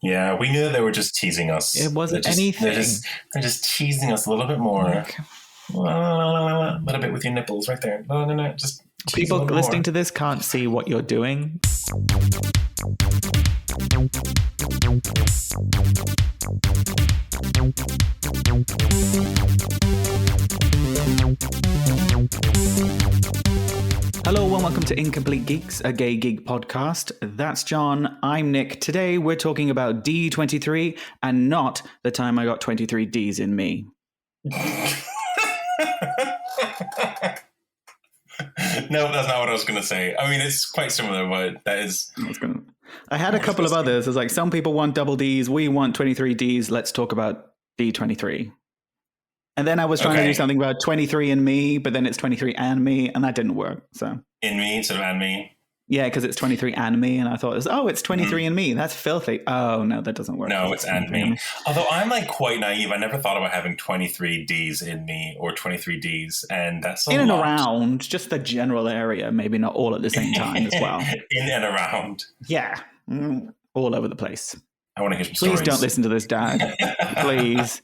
Yeah, we knew that they were just teasing us. It wasn't anything. They're just teasing us a little bit more. Okay. A little bit with your nipples right there. No. Just people listening to this can't see what you're doing. Hello and welcome to Incomplete Geeks, a gay geek podcast. That's John. I'm Nick. Today we're talking about D23 and not the time I got 23 Ds in me. No, that's not what I was going to say. I mean, it's quite similar, but that is... I had a couple of others. It's like, some people want double Ds. We want 23 Ds. Let's talk about D23. And then I was trying to do something about 23 and me, but then it's 23 and me, and that didn't work. So in me instead of and me? Yeah, because it's 23 and me, and I thought, it's 23 and me. That's filthy. Oh, no, that doesn't work. No, it's and me. Although I'm like quite naive. I never thought about having 23 Ds in me or 23 Ds, and that's in and around, just the general area, maybe not all at the same time as well. In and around. Yeah, all over the place. I want to hear some Please stories. don't listen to this, Dad. Please.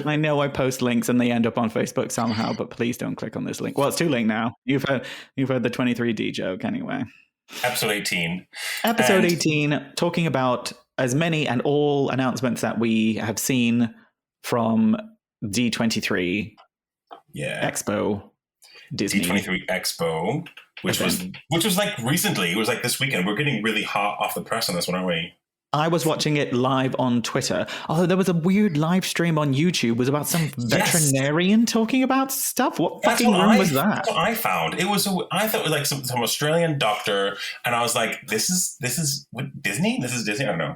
I know I post links and they end up on Facebook somehow, but please don't click on this link. Well, it's too late now. You've heard the 23D joke anyway. Episode 18. Episode 18, talking about as many and all announcements that we have seen from D23 Expo Disney. D23 Expo, which was like recently. It was like this weekend. We're getting really hot off the press on this one, aren't we? I was watching it live on Twitter. Although there was a weird live stream on YouTube. It was about some veterinarian talking about stuff. What fucking room was that? That's what I found. I thought it was like some Australian doctor, and I was like, this is what, Disney? This is Disney? I don't know.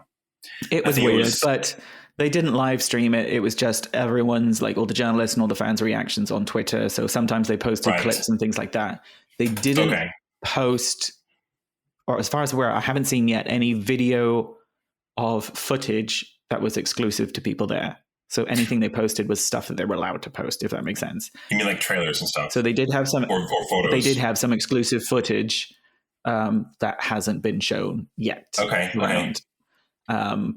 It was weird, but they didn't live stream it. It was just everyone's, like all the journalists and all the fans' reactions on Twitter. So sometimes they posted clips and things like that. They didn't post, or as far as we're aware, I haven't seen yet any video of footage that was exclusive to people there. So anything they posted was stuff that they were allowed to post, if that makes sense. You mean like trailers and stuff? So they did have some or photos. They did have some exclusive footage that hasn't been shown yet. But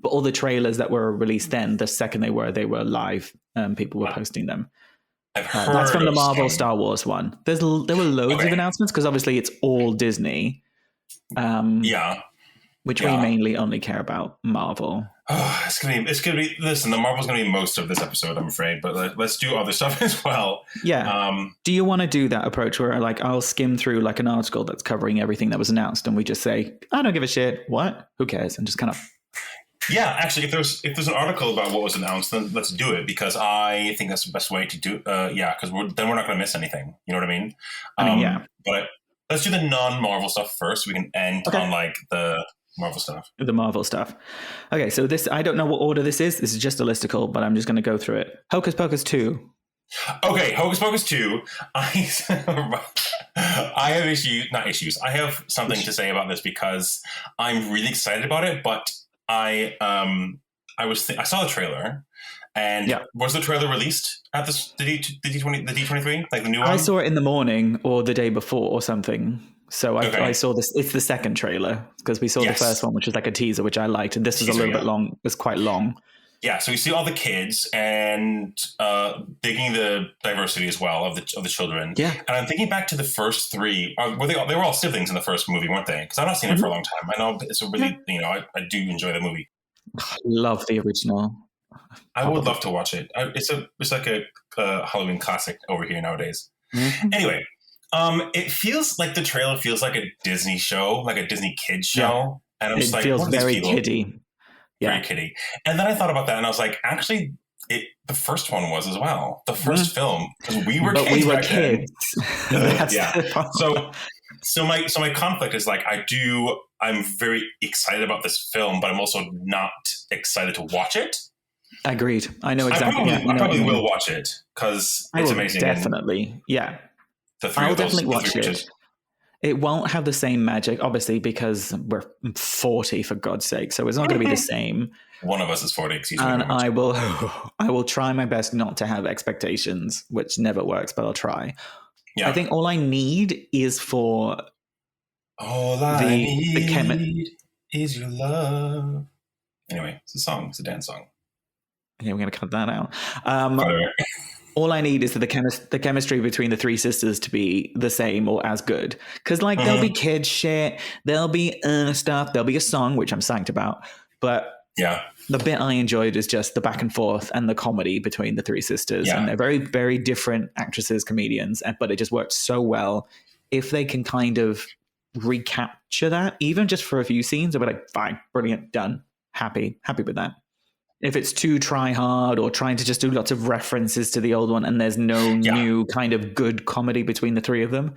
all the trailers that were released then, the second they were live, people were posting them. I've heard that's from the Marvel Star Wars one. There were loads of announcements because obviously it's all Disney. Which we mainly only care about Marvel. Oh, it's gonna be. Listen, the Marvel's gonna be most of this episode, I'm afraid. But let's do other stuff as well. Yeah. Do you want to do that approach where I'll skim through like an article that's covering everything that was announced, and we just say, I don't give a shit. What? Who cares? And just kind of. Yeah, actually, if there's an article about what was announced, then let's do it because I think that's the best way to do. Because then we're not gonna miss anything. You know what I mean? But let's do the non-Marvel stuff first. So we can end on like the Marvel stuff. The Marvel stuff. Okay, so this, I don't know what order this is. This is just a listicle, but I'm just going to go through it. Hocus Pocus 2. Okay, Hocus Pocus 2. I have not issues. I have something to say about this because I'm really excited about it, but I saw the trailer. And was the trailer released at the D23, like the new one? I saw it in the morning or the day before or something. So I saw this. It's the second trailer because we saw the first one, which was like a teaser, which I liked, and this was a little bit long. It was quite long. Yeah, so we see all the kids and digging the diversity as well of the children. Yeah, and I'm thinking back to the first three. They were all siblings in the first movie, weren't they? Because I've not seen it for a long time. I know it's a really I do enjoy the movie. I love the original. I would love to watch it. It's like a Halloween classic over here nowadays. Mm-hmm. Anyway. It feels like the trailer feels like a Disney show, like a Disney kids show. And I'm just like, feels very kiddie. Very kiddie. And then I thought about that and I was like, actually, the first one was as well. The first film, because we were kids. So my conflict is like, I'm very excited about this film, but I'm also not excited to watch it. Agreed. I know exactly. I probably will watch it because it's amazing. Definitely. I'll definitely watch it. It won't have the same magic, obviously, because we're 40, for God's sake. So it's not going to be the same. One of us is 40. Excuse me. And I will try my best not to have expectations, which never works, but I'll try. Yeah. I think all I need is for all I need is your love. Anyway, it's a song. It's a dance song. Yeah, we're going to cut that out. All I need is for the chemistry between the three sisters to be the same or as good. Because, like, there'll be kid shit, there'll be stuff, there'll be a song, which I'm psyched about. But the bit I enjoyed is just the back and forth and the comedy between the three sisters. And they're very, very different actresses, comedians, but it just worked so well. If they can kind of recapture that, even just for a few scenes, I'll be like, fine, brilliant, done, happy with that. If it's too try hard or trying to just do lots of references to the old one and there's no new kind of good comedy between the three of them,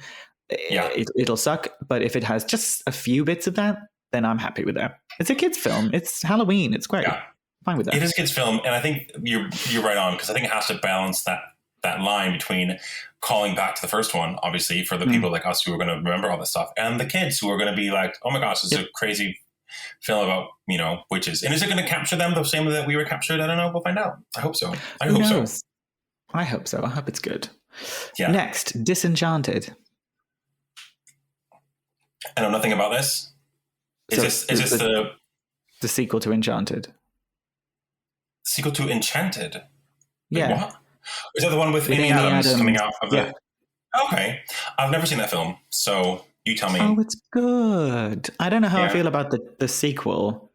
it'll suck. But if it has just a few bits of that, then I'm happy with that. It's a kid's film. It's Halloween. It's great. Yeah. Fine with that. It is a kid's film, and I think you're right on, because I think it has to balance that line between calling back to the first one, obviously, for the people like us who are going to remember all this stuff, and the kids who are going to be like, oh my gosh, this is a crazy film about, witches. And is it going to capture them the same way that we were captured? I don't know. We'll find out. I hope so. I hope so. I hope it's good. Yeah. Next, Disenchanted. I know nothing about this. Is this the sequel to Enchanted? Sequel to Enchanted? Yeah. What? Is that the one with Amy Adams coming out of the... Okay. I've never seen that film, so you tell me. Oh, it's good. I don't know how I feel about the sequel.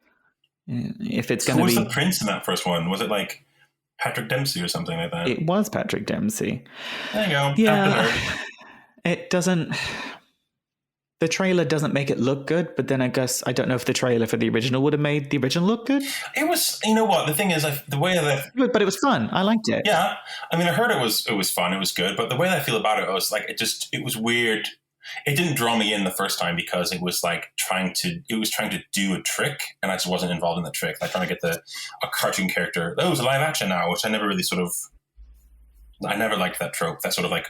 If it's going to be... Who was the prince in that first one? Was it like Patrick Dempsey or something like that? It was Patrick Dempsey. There you go. Yeah. It doesn't... The trailer doesn't make it look good, but then I guess I don't know if the trailer for the original would have made the original look good. It was, you know what? The thing is, the way that... But it was fun. I liked it. Yeah. I mean, I heard it was fun. It was good. But the way that I feel about it, I was like, it was weird. It didn't draw me in the first time because it was like trying to do a trick, and I just wasn't involved in the trick. Like trying to get a cartoon character. Oh, it was a live action now, which I never really I never liked that trope. That sort of like,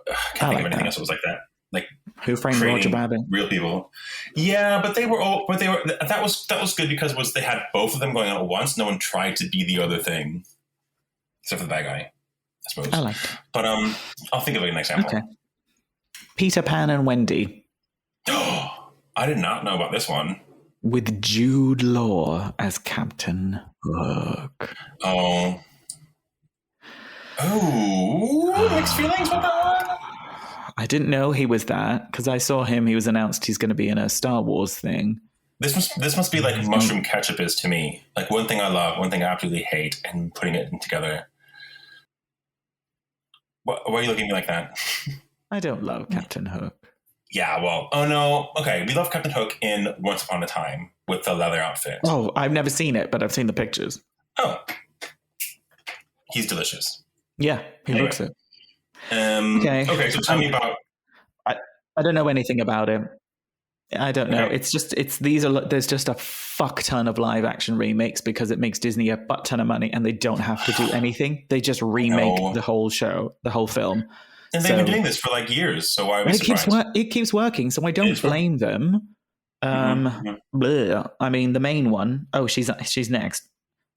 I can't think of anything else that was like that. Like Who Framed Roger Rabbit? Real people. Yeah, but that was good because they had both of them going on at once. No one tried to be the other thing, except for the bad guy, I suppose. I liked it. But I'll think of an example. Okay. Peter Pan and Wendy. I did not know about this one. With Jude Law as Captain Hook. Oh, mixed feelings with that one. I didn't know he was that because I saw him. He was announced he's going to be in a Star Wars thing. This must be like mushroom ketchup is to me. Like one thing I love, one thing I absolutely hate, and putting it together. Why are you looking at me like that? I don't love Captain Hook. Yeah, well, oh no. Okay, we love Captain Hook in Once Upon a Time with the leather outfit. Oh, I've never seen it, but I've seen the pictures. Oh. He's delicious. Yeah, he looks it. Okay, so tell me about... I don't know anything about him. I don't know. Okay. There's just a fuck ton of live action remakes because it makes Disney a butt ton of money and they don't have to do anything. They just remake the whole show, the whole film. And they've been doing this for like years, so why are we surprised? It keeps working, so I don't blame them. I mean, the main one, she's next.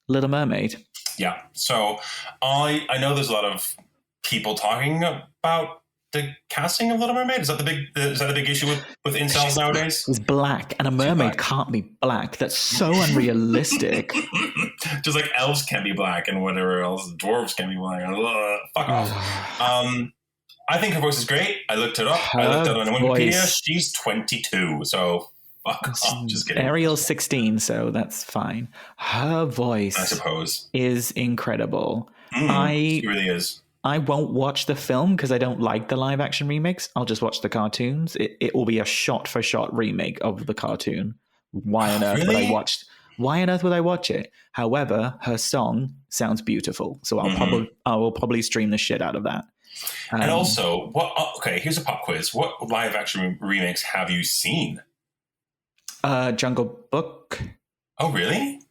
Little Mermaid. Yeah, so I know there's a lot of people talking about the casting of Little Mermaid. Is that the big issue with incels nowadays? It's black, and a mermaid can't be black. That's so unrealistic. Just like elves can't be black, and whatever else, dwarves can't be black. Fuck off. I think her voice is great. I looked it up. I looked it on Wikipedia. She's 22, so fuck off. Just kidding. Ariel's 16, so that's fine. Her voice, I suppose, is incredible. It really is. I won't watch the film because I don't like the live action remakes. I'll just watch the cartoons. It will be a shot for shot remake of the cartoon. Why on earth would I watch? Why on earth would I watch it? However, her song sounds beautiful, so I will probably stream the shit out of that. And also, here's a pop quiz. What live action remakes have you seen? Jungle Book. Oh, really?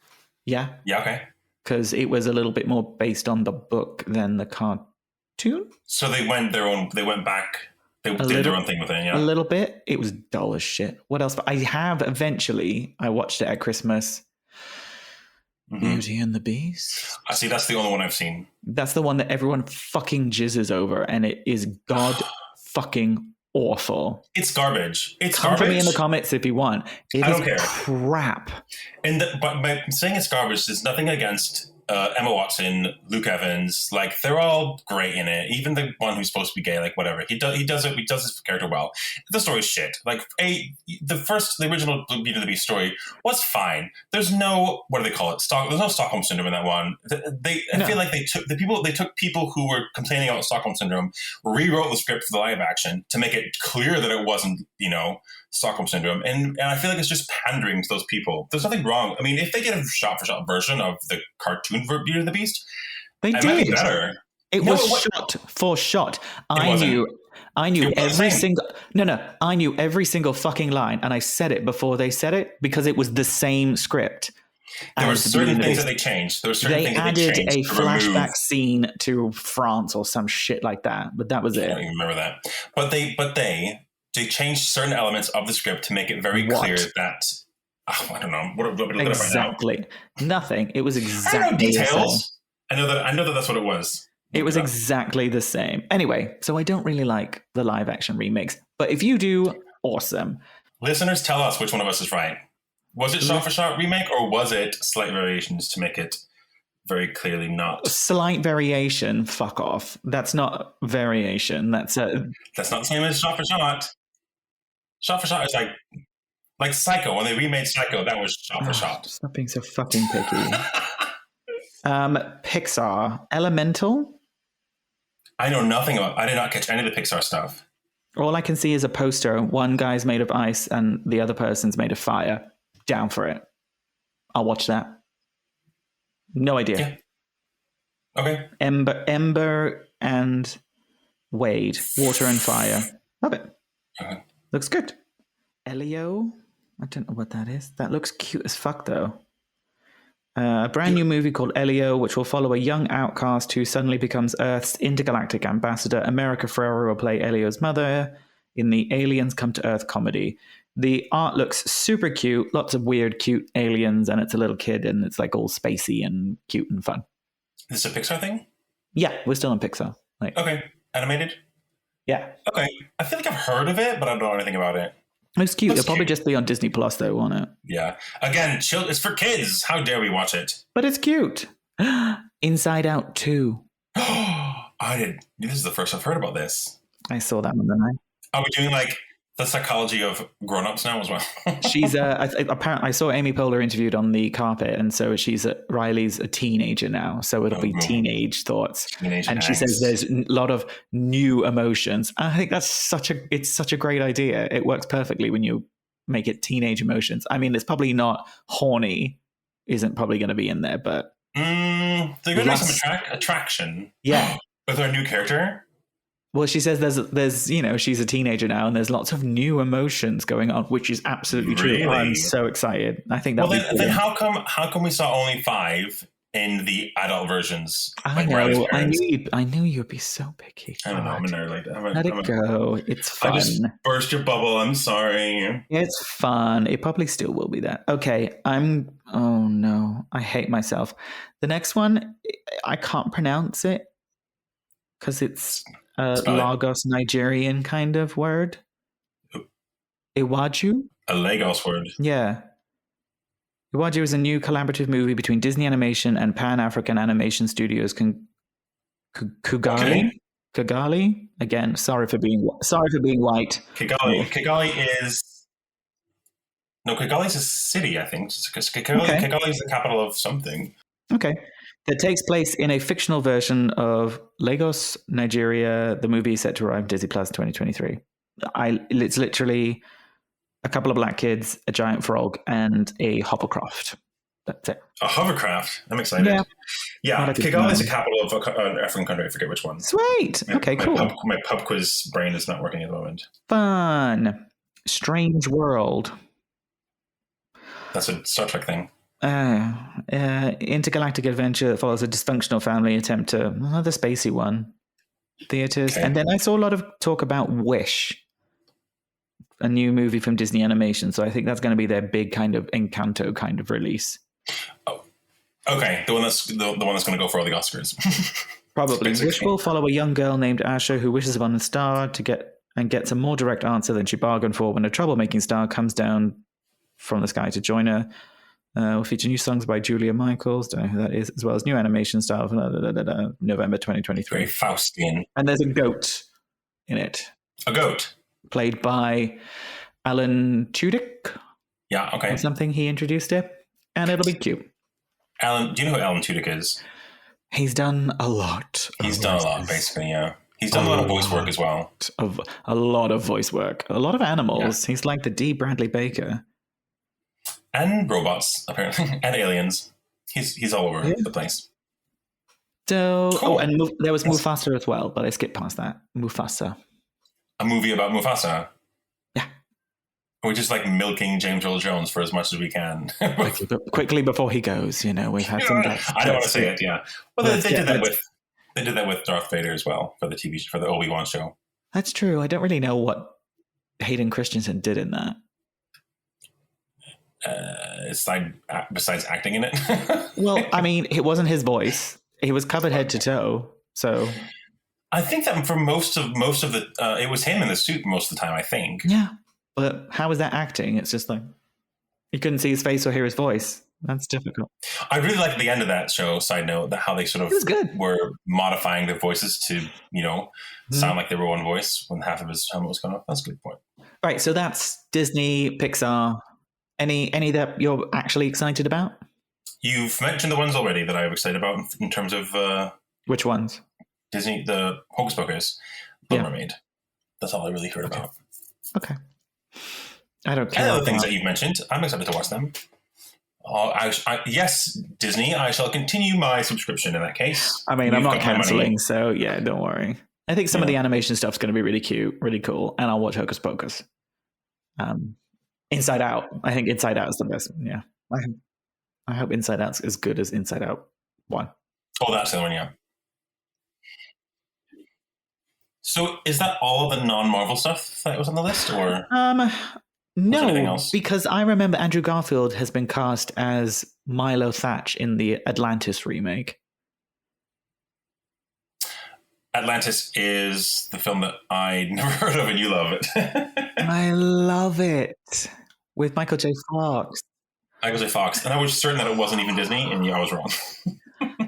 Yeah. Yeah, okay. Because it was a little bit more based on the book than the cartoon. So they went back. They did their own thing with it, yeah. A little bit. It was dull as shit. What else? I watched it at Christmas. Beauty and the Beast. I see. That's the only one I've seen. That's the one that everyone fucking jizzes over, and it is god fucking awful. It's garbage. Come for me in the comments if you want. I don't care. Crap. But by saying it's garbage, there's nothing against Emma Watson, Luke Evans. Like, they're all great in it. Even the one who's supposed to be gay, like, whatever. He does his character well. The story's shit. Like, the original Beauty and the Beast story was fine. There's no, what do they call it? There's no Stockholm syndrome in that one. I feel like they took people who were complaining about Stockholm syndrome, rewrote the script for the live action to make it clear that it wasn't, Stockholm syndrome, and I feel like it's just pandering to those people. There's nothing wrong. I mean, if they get a shot-for-shot version of the cartoon Beauty and the Beast, it might be better. It was shot for shot. I knew every single. No. I knew every single fucking line, and I said it before they said it because it was the same script. There were certain things that they changed. They added a flashback scene to France or some shit like that, but that was it. I don't even remember that. But they changed certain elements of the script to make it very clear that I don't know. What are we looking at right now? Exactly. Nothing. It was exactly details. The same. I know that that's what it was. It was exactly the same. Anyway, so I don't really like the live action remakes, but if you do, awesome. Listeners, tell us which one of us is right. Was it shot for shot remake, or was it slight variations to make it very clearly not? Slight variation. Fuck off. That's not variation. That's not the same as shot for shot. Shot for shot is like Psycho. When they remade Psycho, that was shot for shot. Stop being so fucking picky. Pixar. Elemental? I know nothing about. I did not catch any of the Pixar stuff. All I can see is a poster. One guy's made of ice and the other person's made of fire. Down for it. I'll watch that. No idea. Yeah. Okay. Ember and Wade. Water and fire. Love it. Okay. Looks good. Elio? I don't know what that is. That looks cute as fuck, though. A brand new movie called Elio, which will follow a young outcast who suddenly becomes Earth's intergalactic ambassador. America Ferrera will play Elio's mother in the Aliens Come to Earth comedy. The art looks super cute. Lots of weird, cute aliens, and it's a little kid, and it's like all spacey and cute and fun. Is this a Pixar thing? Yeah, we're still on Pixar. Okay. Animated? Yeah. Okay. I feel like I've heard of it, but I don't know anything about it. It's cute. It'll probably just be on Disney Plus, though, won't it? Yeah. Again, it's for kids. How dare we watch it? But it's cute. Inside Out 2. This is the first I've heard about this. I saw that one, didn't I? Are we doing the psychology of grown-ups now as well? She's apparently I saw Amy Poehler interviewed on the carpet, and so Riley's a teenager now, so it'll be teenage thoughts. And she says there's a lot of new emotions. I think that's such a great idea. It works perfectly when you make it teenage emotions. I mean, it's probably not horny, isn't probably going to be in there, but they're going to have some attraction. Yeah, with our new character. Well, she says there's she's a teenager now, and there's lots of new emotions going on, which is absolutely true. I'm so excited. I think that. Well, then how come we saw only 5 in the adult versions? I know. I knew you'd be so picky. I don't know. I'm a nerd. Let it go. It's fun. I just burst your bubble. I'm sorry. It's fun. It probably still will be that. Okay. Oh no, I hate myself. The next one, I can't pronounce it because it's Lagos Nigerian kind of word. Iwaju? A Lagos word. Yeah. Iwaju is a new collaborative movie between Disney Animation and Pan-African Animation Studios Kugali. Okay. Kigali? Again, sorry for being white. Kigali is a city, I think. Kigali is the capital of something. Okay. That takes place in a fictional version of Lagos, Nigeria. The movie is set to arrive on Disney Plus in 2023. It's literally a couple of black kids, a giant frog, and a hovercraft. That's it. A hovercraft? I'm excited. Yeah. Kigali is the capital of an African country. I forget which one. Sweet. Okay, cool. My pub quiz brain is not working at the moment. Fun. Strange World. That's a Star Trek thing. Intergalactic adventure that follows a dysfunctional family attempt to another spacey one. Theaters. Okay. And then I saw a lot of talk about Wish, a new movie from Disney Animation. So I think that's going to be their big kind of Encanto kind of release. Oh, okay. The one that's going to go for all the Oscars. Probably. Wish will follow a young girl named Asha who wishes upon a star to get and gets a more direct answer than she bargained for when a troublemaking star comes down from the sky to join her. Will feature new songs by Julia Michaels, don't know who that is, as well as new animation style for November 2023. Very Faustian. And there's a goat in it. A goat? Played by Alan Tudyk. Yeah, okay. Or something, he introduced it. And it'll be cute. Alan, do you know who Alan Tudyk is? He's done a lot. He's done a lot, basically, yeah. He's done a lot of voice work as well. A lot of voice work. A lot of animals. Yeah. He's like the D. Bradley Baker. And robots, apparently. And aliens. He's all over the place. So, cool. And there was Mufasa as well, but I skipped past that. Mufasa. A movie about Mufasa? Yeah. We're just like milking James Earl Jones for as much as we can. quickly before he goes, we've had some. I don't want to say it, yeah. Well, they did that with Darth Vader as well for the TV show, for the Obi-Wan show. That's true. I don't really know what Hayden Christensen did in that. Besides acting in it. Well, I mean, it wasn't his voice. He was covered head to toe. So I think that for most of the, it was him in the suit most of the time, I think. Yeah. But how is that acting? It's just like, you couldn't see his face or hear his voice. That's difficult. I really liked the end of that show, side note, how they sort of were modifying their voices to, sound like they were one voice when half of his helmet was gone off. That's a good point. Right. So that's Disney, Pixar. Any that you're actually excited about? You've mentioned the ones already that I'm excited about in terms of... Which ones? Disney, the Hocus Pocus, Little Mermaid. That's all I really heard about. Okay. I don't care. And other things that you've mentioned, I'm excited to watch them. Yes, Disney, I shall continue my subscription in that case. I mean, I'm not cancelling, so yeah, don't worry. I think some of the animation stuff's going to be really cute, really cool, and I'll watch Hocus Pocus. Inside Out. I think Inside Out is the best. Yeah. I hope Inside Out's as good as Inside Out 1. Oh, that's the one, yeah. So is that all of the non-Marvel stuff that was on the list, or? No, because I remember Andrew Garfield has been cast as Milo Thatch in the Atlantis remake. Atlantis is the film that I never heard of, and you love it. I love it. With Michael J. Fox. Michael J. Fox. And I was certain that it wasn't even Disney, and I was wrong.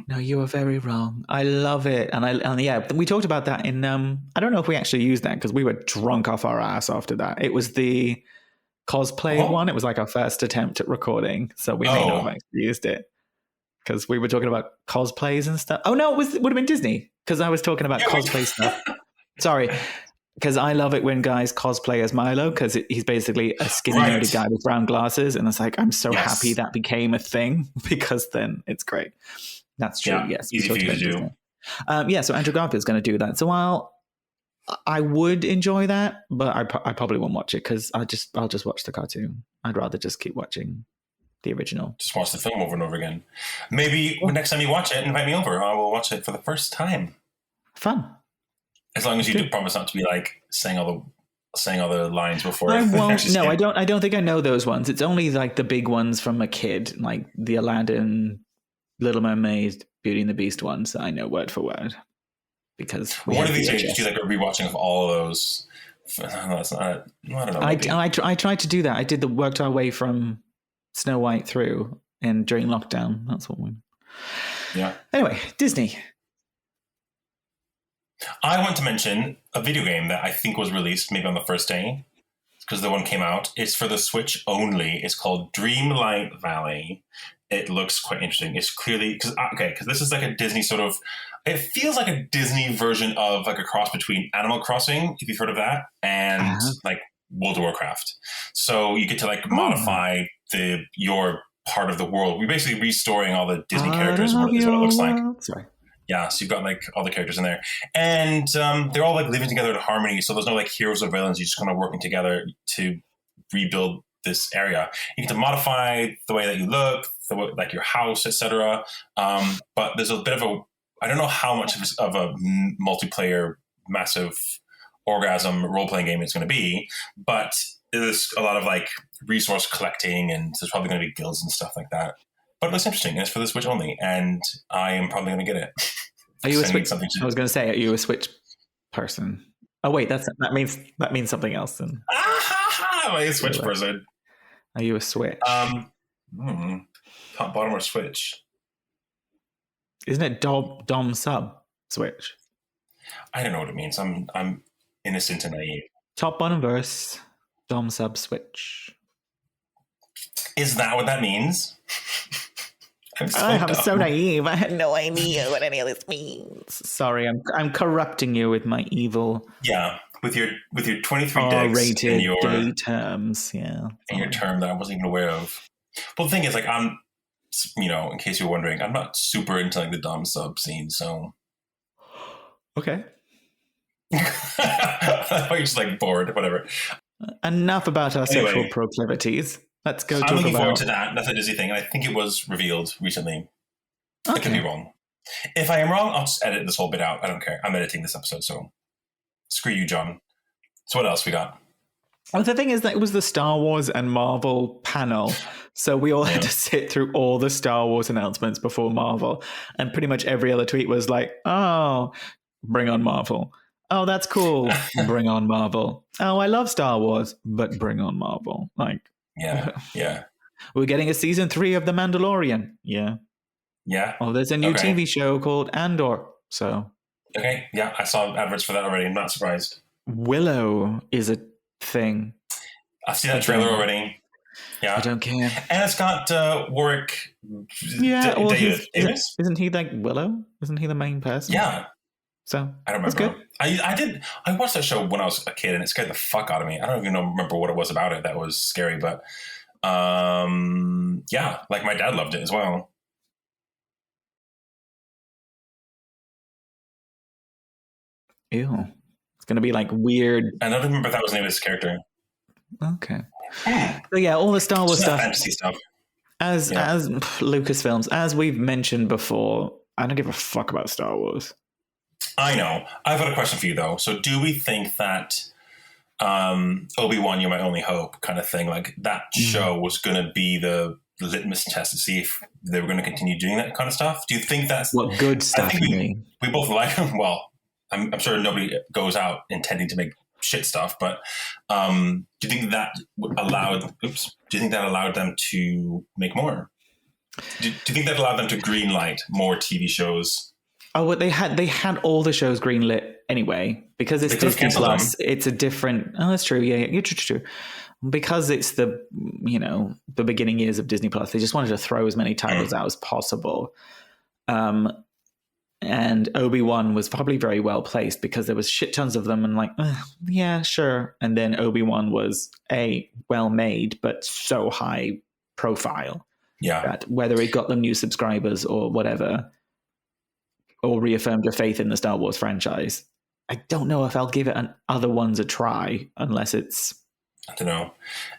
No, you were very wrong. I love it. And yeah, we talked about that in, I don't know if we actually used that because we were drunk off our ass after that. It was the cosplay one. It was like our first attempt at recording. So we may not have actually used it because we were talking about cosplays and stuff. Oh, no, it would have been Disney because I was talking about cosplay stuff. Sorry. Because I love it when guys cosplay as Milo because he's basically a skinny nerdy guy with brown glasses. And it's like, I'm so happy that became a thing because then it's great. That's true. Yeah, yes. Easy for you to do. So Andrew Garfield's going to do that. So I would enjoy that, but I probably won't watch it because I'll just watch the cartoon. I'd rather just keep watching the original. Just watch the film over and over again. Maybe next time you watch it, invite me over. I will watch it for the first time. Fun. As long as you do promise not to be like saying all the lines before. I won't. No, I don't. I don't think I know those ones. It's only like the big ones from a kid, like the Aladdin, Little Mermaid, Beauty and the Beast ones. I know word for word because one of these days do like a rewatching of all of those. That's not. I don't know. I tried to do that. I did worked our way from Snow White through, and during lockdown, that's what we. Yeah. Anyway, Disney. I want to mention a video game that I think was released maybe on the first day because the one came out. It's for the Switch only. It's called Dreamlight Valley. It looks quite interesting. It's clearly because this is like a Disney sort of. It feels like a Disney version of like a cross between Animal Crossing, if you've heard of that, and like World of Warcraft. So you get to like modify your part of the world. We're basically restoring all the Disney characters. Is what it looks like. Sorry. Yeah, so you've got like all the characters in there, and they're all like living together in harmony. So there's no like heroes or villains. You're just kind of working together to rebuild this area. You get to modify the way that you look, like your house, etc. But there's a bit of a I don't know how much of a multiplayer, massive orgasm role playing game it's going to be, but there's a lot of like resource collecting, and there's probably going to be guilds and stuff like that. But it looks interesting, and it's for the Switch only, and I am probably going to get it. Are you a Switch? I was going to say, are you a Switch person? Oh wait, that means something else then. Am I a Switch person? Are you a Switch? Top, bottom, or Switch? Isn't it dom sub Switch? I don't know what it means. I'm innocent and naive. Top, bottom, verse, dom sub Switch. Is that what that means? I'm so naive. I had no idea what any of this means. Sorry, I'm corrupting you with my evil. Yeah, with your 23 digs and your gay terms. Yeah, and your term that I wasn't even aware of. Well, the thing is, like, I'm, in case you're wondering, I'm not super into like the dom sub scene, so. Okay. You're just like bored, whatever. Enough about our sexual proclivities. Let's go. I'm looking forward to that. That's a Disney thing, and I think it was revealed recently. Okay. I could be wrong. If I am wrong, I'll just edit this whole bit out. I don't care. I'm editing this episode, so screw you, John. So what else we got? Well, the thing is that it was the Star Wars and Marvel panel, so we all had to sit through all the Star Wars announcements before Marvel, and pretty much every other tweet was like, "Oh, bring on Marvel. Oh, that's cool. Bring on Marvel. Oh, I love Star Wars, but bring on Marvel." Like. Yeah. We're getting a season 3 of The Mandalorian. Yeah. Oh, there's a new TV show called Andor. So. Okay. Yeah, I saw adverts for that already. I'm not surprised. Willow is a thing. I've seen that trailer already. Yeah. I don't care. And it's got Warwick. Yeah. Isn't he like Willow? Isn't he the main person? Yeah. So I don't remember. I watched that show when I was a kid, and it scared the fuck out of me. I don't even remember what it was about it that was scary, but yeah, like my dad loved it as well. Ew, it's gonna be like weird. I don't remember if that was the name of his character. Okay. So yeah, all the Star Wars stuff, fantasy stuff. As Lucasfilms, as we've mentioned before, I don't give a fuck about Star Wars. I know. I've got a question for you, though. So do we think that Obi-Wan, You're My Only Hope kind of thing, like that show was going to be the litmus test to see if they were going to continue doing that kind of stuff? Do you think that's... What good stuff you mean? We both like them. Well, I'm sure nobody goes out intending to make shit stuff, but do you think that allowed them to make more? Do you think that allowed them to greenlight more TV shows? Oh, well, they had all the shows greenlit anyway because it's Disney Plus. It's a different. Oh, that's true. Yeah, true. Because it's the beginning years of Disney Plus. They just wanted to throw as many titles out as possible. And Obi-Wan was probably very well placed because there was shit tons of them, and like, yeah, sure. And then Obi-Wan was well made, but so high profile. Yeah. That whether it got them new subscribers or whatever, or reaffirmed your faith in the Star Wars franchise, I don't know if I'll give it other ones a try unless it's... I don't know.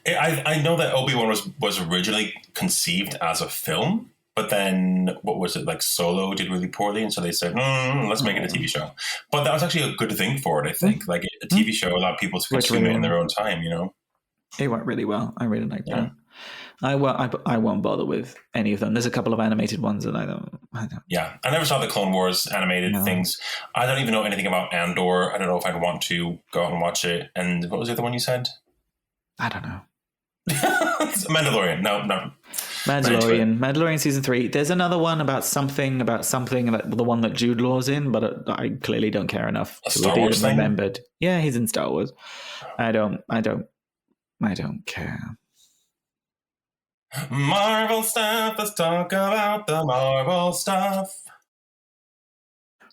I know that Obi-Wan was originally conceived as a film, but then, what was it, like Solo did really poorly, and so they said, let's make it a TV show. But that was actually a good thing for it, I think. Like, a TV show allowed people to consume it in their own time, It went really well. I really liked that. I won't bother with any of them. There's a couple of animated ones that I don't. Yeah, I never saw the Clone Wars animated things. I don't even know anything about Andor. I don't know if I'd want to go out and watch it. And what was the other one you said? I don't know. Mandalorian. No. Mandalorian season 3. There's another one about something about the one that Jude Law's in, but I clearly don't care enough to Star Wars thing? Remembered. Yeah, he's in Star Wars. I don't care. Marvel stuff. Let's talk about the Marvel stuff.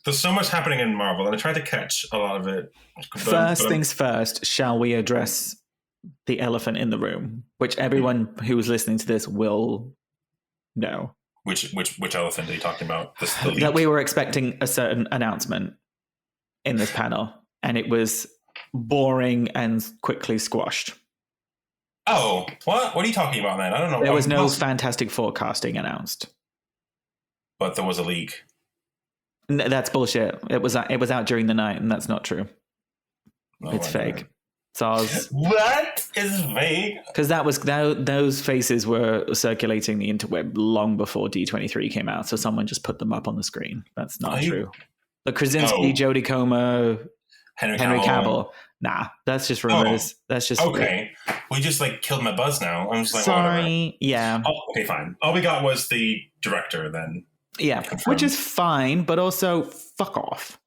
There's so much happening in Marvel, and I tried to catch a lot of it. First things first, shall we address the elephant in the room, which everyone who's listening to this will know? Which elephant are you talking about? That we were expecting a certain announcement in this panel, and it was boring and quickly squashed. Oh, what? What are you talking about, man? I don't know. There was no Fantastic Four casting announced. But there was a leak. That's bullshit. It was out during the night, and that's not true. It's fake. SARS. What is fake? Because those faces were circulating the interweb long before D23 came out, so someone just put them up on the screen. That's not true. The Krasinski, Jodie Comer, Henry Cavill. Nah, that's just rumors. That's just okay. We just like killed my buzz now. I'm just like, sorry. Yeah. Oh, okay, fine. All we got was the director then. Yeah, confirmed. Which is fine, but also fuck off.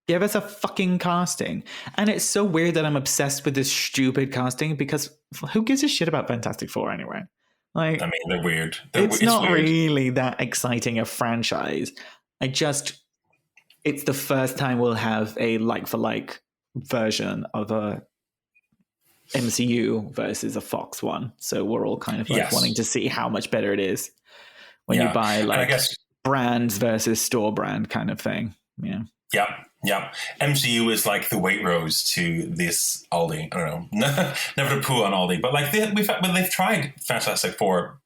Give us a fucking casting. And it's so weird that I'm obsessed with this stupid casting because who gives a shit about Fantastic Four anyway? Like, I mean, they're weird. It's not weird. Really that exciting a franchise. It's the first time we'll have a like-for-like version of a MCU versus a Fox one. So we're all kind of like wanting to see how much better it is when you buy like brands versus store brand kind of thing. Yeah. Yeah. MCU is like the Waitrose to this Aldi. I don't know. Never to poo on Aldi, but like they've tried Fantastic Four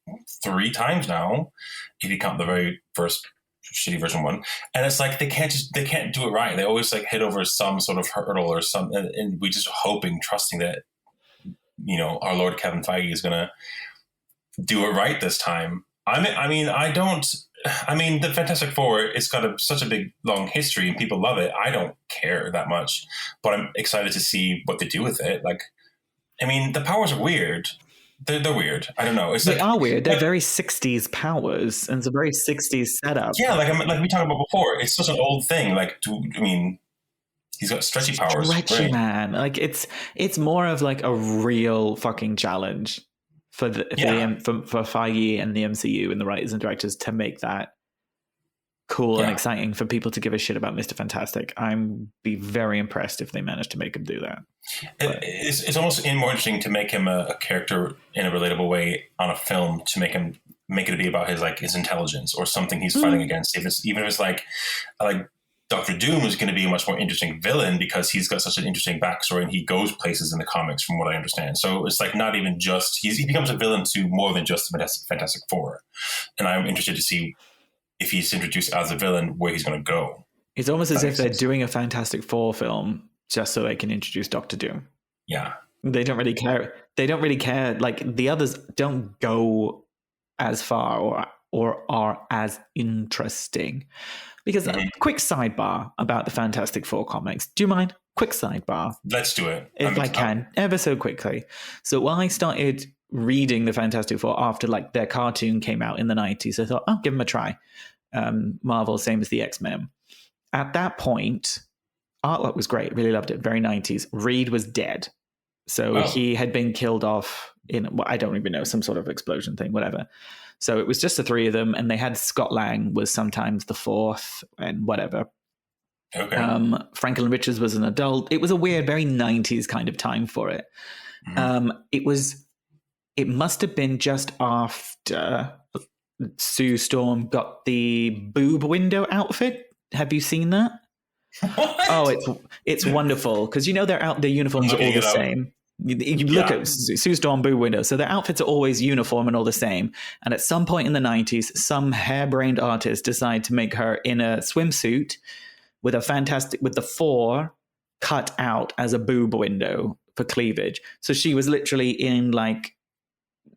3 times now, if you count the very first shitty version one. And it's like they can't do it right. They always like hit over some sort of hurdle or something, and we just trusting that, you know, our Lord Kevin Feige is gonna do it right this time. I mean, the Fantastic Four, it's got such a big, long history and people love it. I don't care that much, but I'm excited to see what they do with it. Like, I mean, the powers are weird. They're weird. I don't know. They are weird. They're very 60s powers, and it's a very 60s setup. Yeah, like we talked about before, it's such an old thing. Like, he's got stretchy powers. Stretchy, man. Like, it's more of like a real fucking challenge for Feige and the MCU and the writers and directors to make that cool and exciting for people to give a shit about Mr. Fantastic. I'm be very impressed if they manage to make him do that. It's almost more interesting to make him a character in a relatable way on a film, to make it be about his intelligence or something he's fighting against. Even if it's like Dr. Doom is going to be a much more interesting villain because he's got such an interesting backstory and he goes places in the comics, from what I understand. So it's like not even just he becomes a villain to more than just the Fantastic Four, and I'm interested to see if he's introduced as a villain where he's going to go. It's almost as if they're doing a Fantastic Four film just so they can introduce Dr. Doom. Yeah, they don't really care. They don't really care. Like the others don't go as far or are as interesting. Because quick sidebar about the Fantastic Four comics. Do you mind? Quick sidebar. Let's do it. If I can, ever so quickly. So when I started reading the Fantastic Four after like their cartoon came out in the 90s, I thought, give them a try. Marvel, same as the X-Men. At that point, artwork was great. Really loved it. Very 90s. Reed was dead. So he had been killed off in, I don't even know, some sort of explosion thing, whatever. So it was just the 3 of them, and they had Scott Lang was sometimes the 4th and whatever. Okay. Franklin Richards was an adult. It was a weird, very 90s kind of time for it. Mm-hmm. It must have been just after Sue Storm got the boob window outfit. Have you seen that? What? Oh, it's wonderful because their uniforms are all the same. You look at Sue Storm boob window, so their outfits are always uniform and all the same. And at some point in the 90s, some harebrained artist decided to make her in a swimsuit with the 4 cut out as a boob window for cleavage. So she was literally in like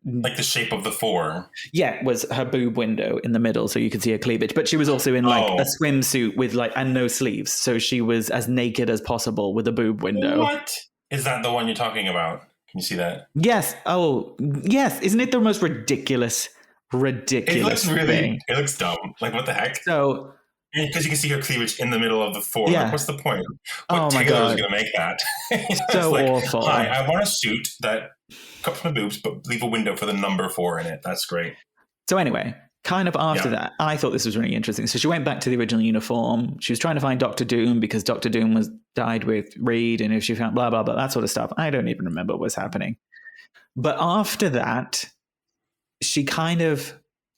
the shape of the 4. Yeah, it was her boob window in the middle, so you could see her cleavage. But she was also in like a swimsuit with and no sleeves, so she was as naked as possible with a boob window. What? Is that the one you're talking about? Can you see that? Yes. Oh, yes. Isn't it the most ridiculous it looks thing? It looks dumb. Like, what the heck? So, because you can see her cleavage in the middle of the 4. Yeah. Like, what's the point? What my God. is going to make that? So awful. Hi, I want a suit that cups my boobs, but leave a window for the number 4 in it. That's great. So anyway, kind of after that, I thought this was really interesting. So she went back to the original uniform. She was trying to find Dr. Doom because Dr. Doom died with Reed, and if she found blah, blah, blah, that sort of stuff. I don't even remember what was happening. But after that, she kind of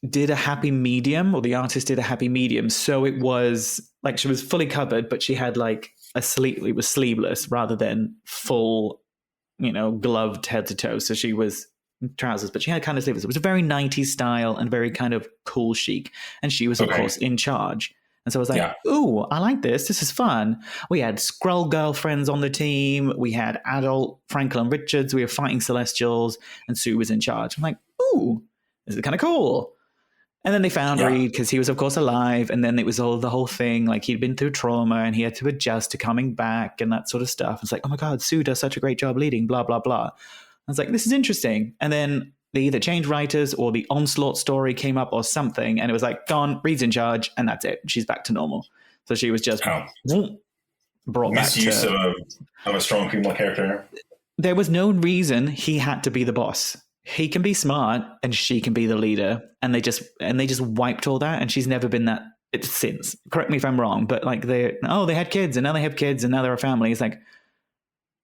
did a happy medium, or the artist did a happy medium. So it was like she was fully covered, but she had like it was sleeveless rather than full, gloved head to toe. So she was trousers, but she had kind of sleeveless. It was a very 90s style and very kind of cool chic. And she was, of course, in charge. And so I was like, ooh, I like this. This is fun. We had Skrull girlfriends on the team. We had adult Franklin Richards. We were fighting Celestials, and Sue was in charge. I'm like, ooh, this is kind of cool. And then they found Reed because he was, of course, alive. And then it was the whole thing, like he'd been through trauma and he had to adjust to coming back and that sort of stuff. It's like, oh my God, Sue does such a great job leading, blah, blah, blah. I was like, this is interesting. And then they either changed writers or the Onslaught story came up or something. And it was like, gone, Reed's in charge. And that's it. She's back to normal. So she was just brought back to... Misuse of a strong female character. There was no reason he had to be the boss. He can be smart and she can be the leader. And they just wiped all that. And she's never been that since. Correct me if I'm wrong, but like they had kids and now they have kids and now they're a family. It's like,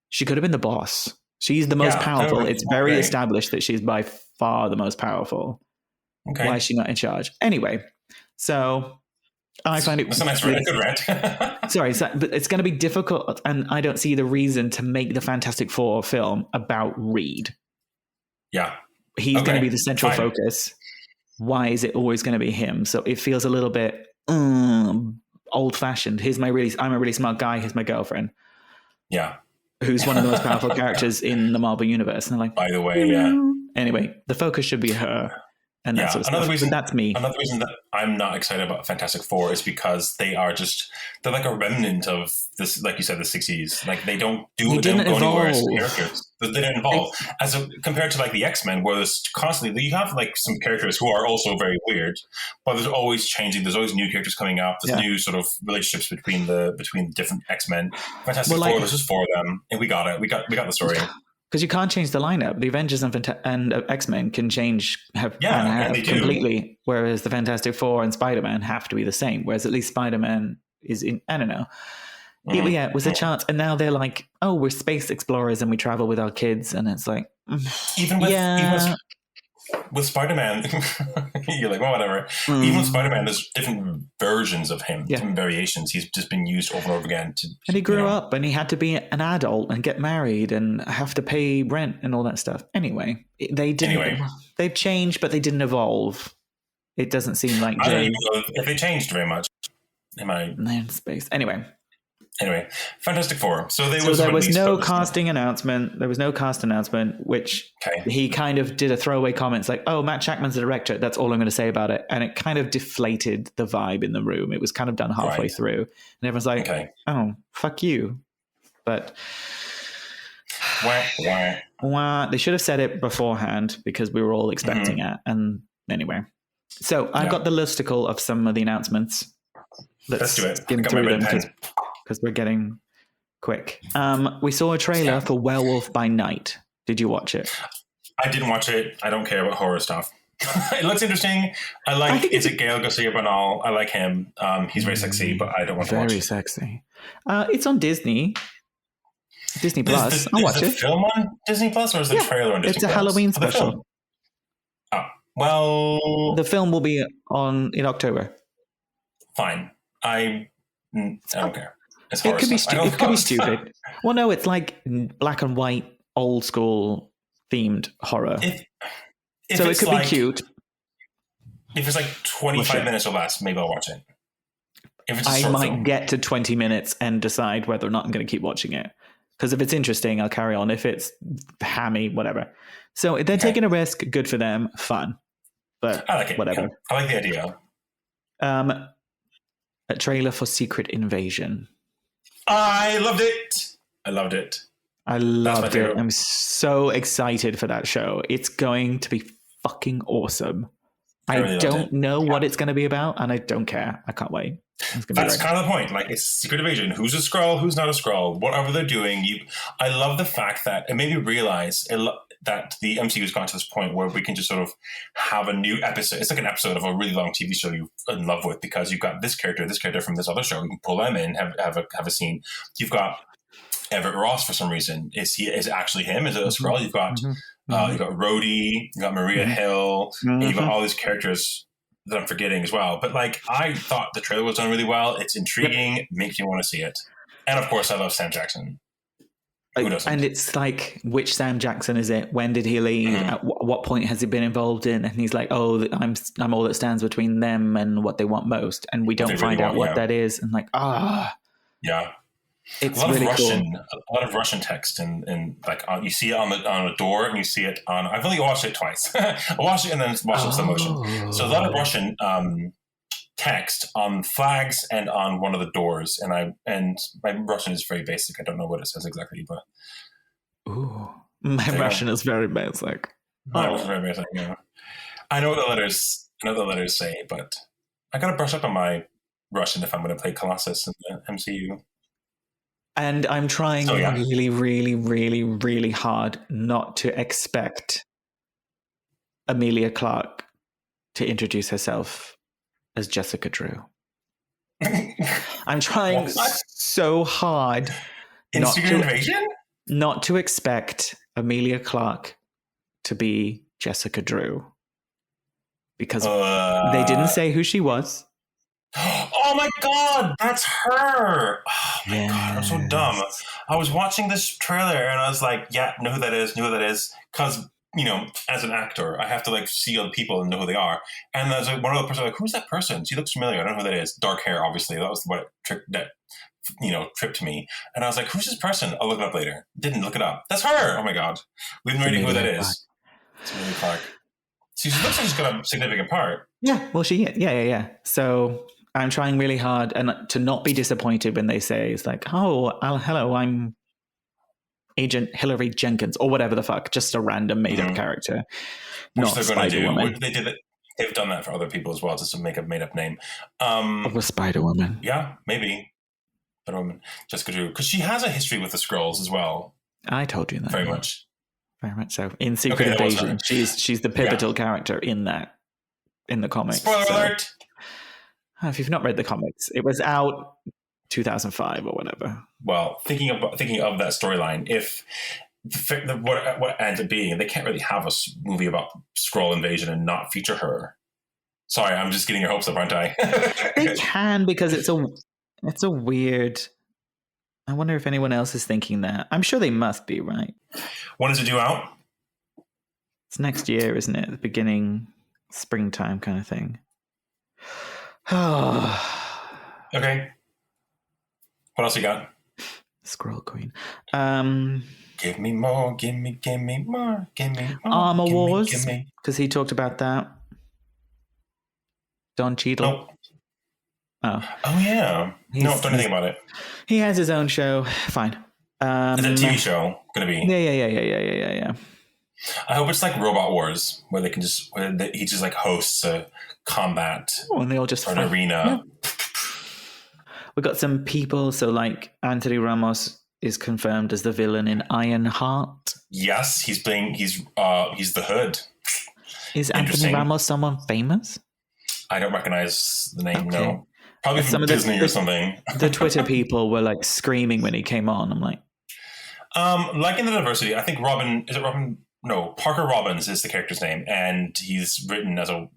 she could have been the boss. She's the most powerful. It's very established that she's by far the most powerful. Okay. Why is she not in charge? Anyway, so I find it... That's a nice rant. Good rant. Sorry, but it's going to be difficult, and I don't see the reason to make the Fantastic Four film about Reed. Yeah. He's going to be the central focus. Why is it always going to be him? So it feels a little bit old-fashioned. I'm a really smart guy. Here's my girlfriend. Yeah. Who's one of the most powerful characters in the Marvel universe. And they're like, by the way, Anyway, the focus should be her. And that sort of stuff. But that's me. Another reason that I'm not excited about Fantastic Four is because they're like a remnant of this, like you said, the 60s. Like they don't go anywhere as characters. They didn't evolve. Compared to like the X-Men, where there's constantly, you have like some characters who are also very weird, but there's always changing. There's always new characters coming up. There's new sort of relationships between the different X-Men. Fantastic Four, there's just 4 of them. And we got it. We got the story. Because you can't change the lineup. The Avengers and X-Men can change completely, whereas the Fantastic Four and Spider-Man have to be the same, whereas at least Spider-Man is in, I don't know. It was a chance. And now they're like, oh, we're space explorers and we travel with our kids. And it's like, even with Spider-Man, you're like, well, whatever. Even with Spider-Man, there's different versions of him, different variations. He's just been used over and over again. And he grew up and he had to be an adult and get married and have to pay rent and all that stuff. Anyway, they've changed, but they didn't evolve. It doesn't seem like I don't even know if they changed very much. In space. Anyway, Fantastic Four. So there was no casting announcement. There was no cast announcement, which he kind of did a throwaway comments like, oh, Matt Shakman's the director. That's all I'm going to say about it. And it kind of deflated the vibe in the room. It was kind of done halfway through. And everyone's like, oh, fuck you. But they should have said it beforehand because we were all expecting it. And anyway. So I've got the listicle of some of the announcements. Let's do it. Skim through them because we're getting quick. We saw a trailer for Werewolf by Night. Did you watch it? I didn't watch it. I don't care about horror stuff. It looks interesting. Is it Gael Garcia Bernal? I like him. He's very sexy, but I don't want to watch it. Very sexy. It's on Disney Plus. I'll watch it. Is the film on Disney Plus or is the trailer on Disney Plus? It's a Halloween special. Oh, well... The film will be in October. Fine. I don't care. It could be stupid. Well, no, it's like black and white, old school themed horror. So it could be cute. If it's like 25 minutes or less, maybe I'll watch it. If it's I might get to 20 minutes and decide whether or not I'm going to keep watching it. Because if it's interesting, I'll carry on. If it's hammy, whatever. So they're taking a risk. Good for them. Fun. But I like it. Whatever. Yeah. I like the idea. A trailer for Secret Invasion. I loved it. I loved it. I'm so excited for that show. It's going to be fucking awesome. I don't know what it's going to be about, and I don't care. I can't wait. That's kind of the point. Like, it's Secret Invasion. Who's a Skrull? Who's not a Skrull? Whatever they're doing. I love the fact that it made me realize that the MCU has gone to this point where we can just sort of have a new episode. It's like an episode of a really long TV show you're in love with because you've got this character from this other show. You can pull them in, have a scene. You've got Everett Ross for some reason. Is it actually him? Is it a Skrull? You've got Rhodey, you've got Maria Hill, and you've got all these characters that I'm forgetting as well. But like, I thought the trailer was done really well. It's intriguing, makes you want to see it. And of course, I love Sam Jackson. Who doesn't? And it's like, which Sam Jackson is it? When did he leave? At what point has he been involved in? And he's like, oh, I'm all that stands between them and what they want most. And we don't find out what that is. And like, Yeah. It's a lot really of Russian, cool. A lot of Russian text, and like you see it on a door, and you see it on. I've only watched it twice. I watched it and then watched it in slow motion. So a lot of Russian text on flags and on one of the doors, and my Russian is very basic. I don't know what it says exactly, but my Russian is very basic. Very basic. Yeah. I know what the letters say, but I gotta brush up on my Russian if I'm going to play Colossus in the MCU. And I'm trying really, really, really, really hard not to expect Emilia Clarke to introduce herself as Jessica Drew. I'm trying so hard not to expect Emilia Clarke to be Jessica Drew. Because they didn't say who she was. Oh my God, that's her. Oh my God, I'm so dumb. I was watching this trailer and I was like, yeah, know who that is. Because, as an actor, I have to like see other people and know who they are. And there's like one other person, like, who's that person? She looks familiar. I don't know who that is. Dark hair, obviously. That was what tripped me. And I was like, who's this person? I'll look it up later. Didn't look it up. That's her. Oh my God. We have no idea who that is. It's Emilia Clarke. She looks like she's got a significant part. Yeah, well, yeah. So I'm trying really hard and to not be disappointed when they say it's like, hello, I'm Agent Hillary Jenkins or whatever the fuck, just a random made-up character. Which they're going to do. They did it. They've done that for other people as well, just to make a made-up name. Of a Spider-Woman. Yeah, maybe. Spider-Woman, Jessica Drew, because she has a history with the Skrulls as well. I told you that. Very much so. In Secret Invasion, she's the pivotal character in the comics. Spoiler alert! If you've not read the comics, it was out 2005 or whatever. Well, thinking of that storyline, if what ends up being, they can't really have a movie about Skrull invasion and not feature her. Sorry, I'm just getting your hopes up, aren't I? They can, because it's a weird. I wonder if anyone else is thinking that. I'm sure they must be, right? When is it due out? It's next year, isn't it? The beginning, springtime kind of thing. Okay. What else you got? Skrull Queen. Give me more, give me more, give me more. Armor Wars, because he talked about that. Don Cheadle. Nope. Oh yeah. Don't know anything about it. He has his own show. Fine. Is it a TV show gonna be? Yeah. I hope it's like Robot Wars, where he just like hosts a combat. And they all just an arena. Yeah. We got some people. So like Anthony Ramos is confirmed as the villain in Ironheart. Yes, he's the Hood. Is Anthony Ramos someone famous? I don't recognize the name. Okay. No. Probably from Disney or something. The Twitter people were like screaming when he came on. I'm like, like in the diversity, I think Parker Robbins is the character's name, and he's written as you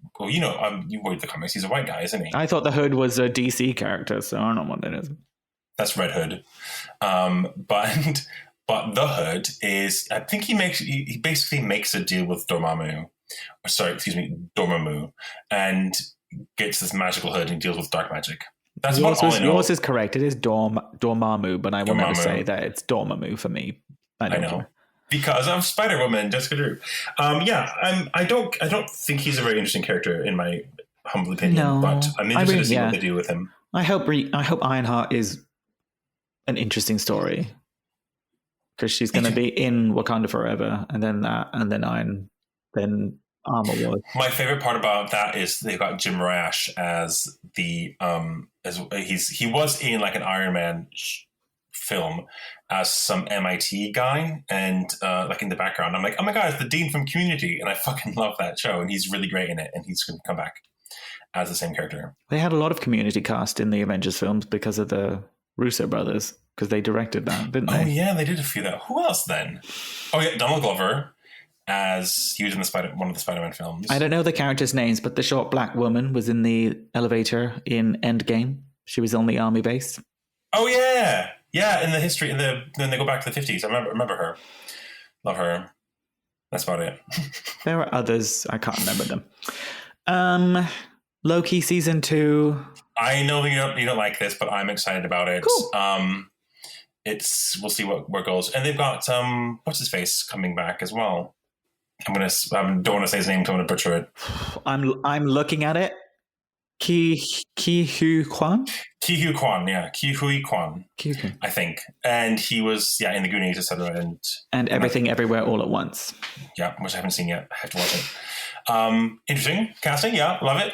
read the comics. He's a white guy, isn't he? I thought the Hood was a DC character, so I don't know what that is. That's Red Hood, but the Hood is. I think he basically makes a deal with Dormammu, and gets this magical hood and deals with dark magic. That's all I know. Yours is correct. It is Dormammu, but I will never say that it's Dormammu for me. I know. Because of Spider-Woman, Jessica Drew. I don't think he's a very interesting character in my humble opinion, but I'm interested to see what they do with him. I hope Ironheart is an interesting story, because she's going to be in Wakanda forever, and then Armor Wars. My favorite part about that is they've got Jim Rash as he was in like an Iron Man film as some MIT guy, and like in the background, I'm like, oh my God, it's the Dean from Community, and I fucking love that show, and he's really great in it, and he's going to come back as the same character. They had a lot of Community cast in the Avengers films because of the Russo brothers, because they directed that, didn't they? Oh yeah, they did a few that. Who else then? Oh yeah, Donald Glover, as he was in one of the Spider-Man films. I don't know the characters' names, but the short black woman was in the elevator in Endgame. She was on the army base. Oh yeah. Yeah, in the history, then they go back to the 50s. I remember her. Love her. That's about it. There were others. I can't remember them. Loki season 2. I know you don't like this, but I'm excited about it. Cool. we'll see where it goes. And they've got what's his face coming back as well. I don't want to say his name, so I'm going to butcher it. I'm looking at it. Ki Hu Kwan? Ki Hu Kwan, yeah. Ki Hui Kwan, I think. And he was, in the Goonies, etc. And Everything Everywhere All at Once. Yeah, which I haven't seen yet. I have to watch it. Interesting casting, yeah, love it.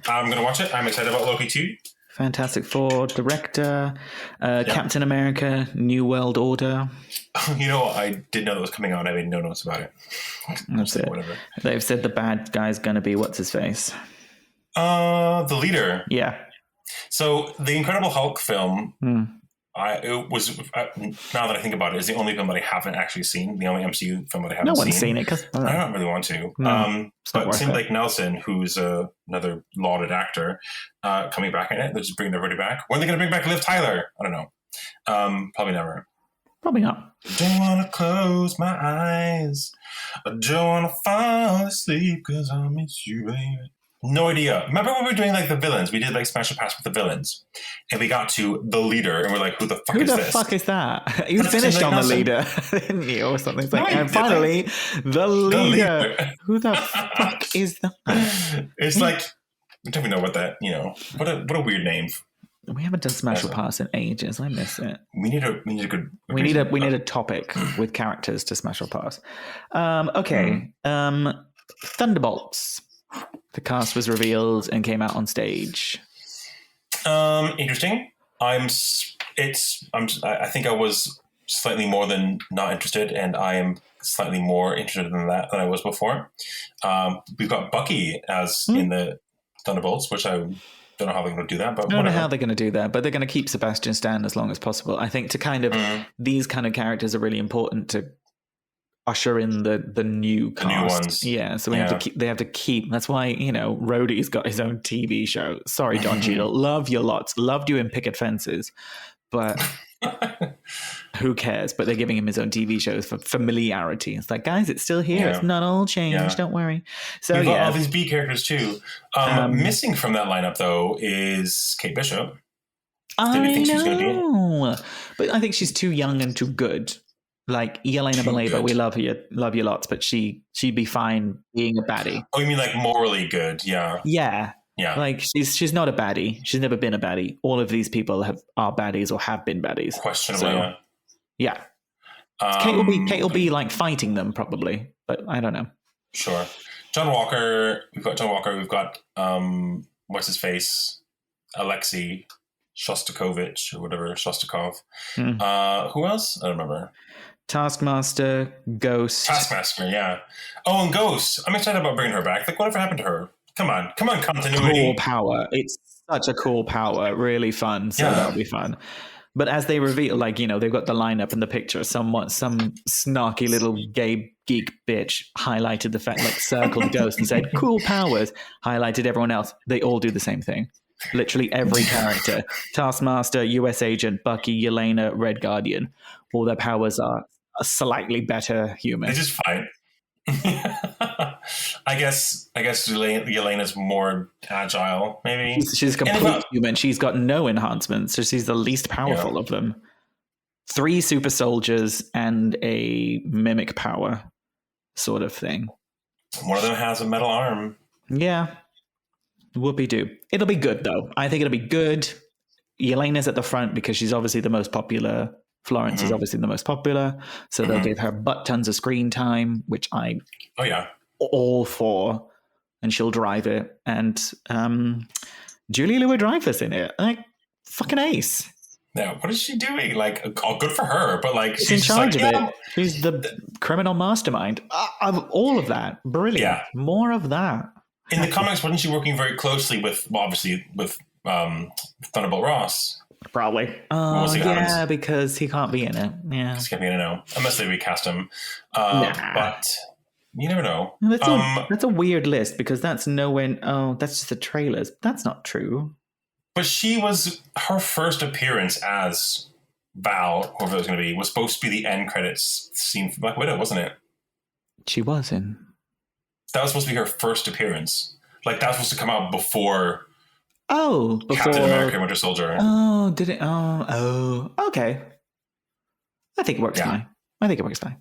I'm going to watch it. I'm excited about Loki too. Fantastic Four, director, Captain America, New World Order. You know, I didn't know that was coming out. I made no notes about it. That's it. Whatever. They've said the bad guy's going to be what's his face. The leader. Yeah. So the Incredible Hulk film, it was now that I think about it, is the only film that I haven't actually seen. The only MCU film that I haven't seen. No one's seen it because I don't really want to. No, but Tim Blake Nelson, who's another lauded actor, coming back in it. They're just bringing everybody back. When are they going to bring back Liv Tyler? I don't know. Probably never. Probably not. Don't want to close my eyes. I don't want to fall asleep because I miss you, baby. No idea. Remember when we were doing like the villains? We did like Special Pass with the villains. And we got to the leader and we're like, who the fuck is this? Who the fuck is that? You finished on the leader, didn't you? Or something. It's like, and finally, the leader. Who the fuck is that? It's like, I don't even know what that, what a weird name. We haven't done Special Pass in ages. I miss it. We need a good. We need a topic with characters to Special Pass. Okay. Thunderbolts. The cast was revealed and came out on stage. Interesting. I think I was slightly more than not interested, and I am slightly more interested than that than I was before. We've got Bucky as in the Thunderbolts, which I don't know how they're going to do that. But I don't know how they're going to do that, but they're going to keep Sebastian Stan as long as possible. I think to kind of these kind of characters are really important to usher in the new cast. The new ones. Yeah, so they have to keep. That's why, Rhodey's got his own TV show. Sorry, Don Cheadle. Love you lots. Loved you in Picket Fences. But who cares? But they're giving him his own TV shows for familiarity. It's like, guys, it's still here. Yeah. It's not all changed. Yeah. Don't worry. So we've got all these B characters too. Missing from that lineup though is Kate Bishop. I know, but I think she's too young and too good. Like Yelena Belova, we love you lots, but she'd be fine being a baddie. Oh, you mean like morally good? Yeah. Yeah. Yeah. Like she's not a baddie. She's never been a baddie. All of these people are baddies or have been baddies. Questionably, so, yeah. Kate will be like fighting them probably, but I don't know. Sure. John Walker. We've got what's his face? Alexei Shostakovich or whatever, Shostakov. Who else? I don't remember. Taskmaster, Ghost. Taskmaster, yeah. Oh, and Ghost. I'm excited about bringing her back. Like, whatever happened to her? Come on, continuity. Cool power. It's such a cool power. Really fun. So that'll be fun. But as they reveal, like, they've got the lineup and the picture. Some snarky little gay geek bitch highlighted the fact, like, circled Ghost and said, cool powers, highlighted everyone else. They all do the same thing. Literally every character. Taskmaster, US Agent, Bucky, Yelena, Red Guardian. All their powers are a slightly better human. They just fight. I guess Yelena's more agile, maybe. She's a complete human. She's got no enhancements, so she's the least powerful of them. 3 super soldiers and a mimic power sort of thing. One of them has a metal arm. Yeah. Whoopie-doo. It'll be good, though. I think it'll be good. Yelena's at the front because she's obviously the most popular. Florence is obviously the most popular, so they'll give her butt tons of screen time, which I'm all for, and she'll drive it. And Julia Louis-Dreyfus in it, like fucking ace. Yeah, what is she doing? Like, all good for her, but like she's in charge of it. She's the criminal mastermind of all of that. Brilliant. Yeah. More of that. In the comics, wasn't she working very closely with Thunderbolt Ross? Probably. Yeah, because he can't be in it. Yeah. He can't be in it now. Unless they recast him. But you never know. That's a weird list because that's nowhere. Oh, that's just the trailers. That's not true. But her first appearance as Val, whoever it was going to be, was supposed to be the end credits scene for Black Widow, wasn't it? She was in. That was supposed to be her first appearance. Like, that was supposed to come out before... before Captain America and Winter Soldier. Oh, did it? Oh, okay. I think it works fine. I think it works fine.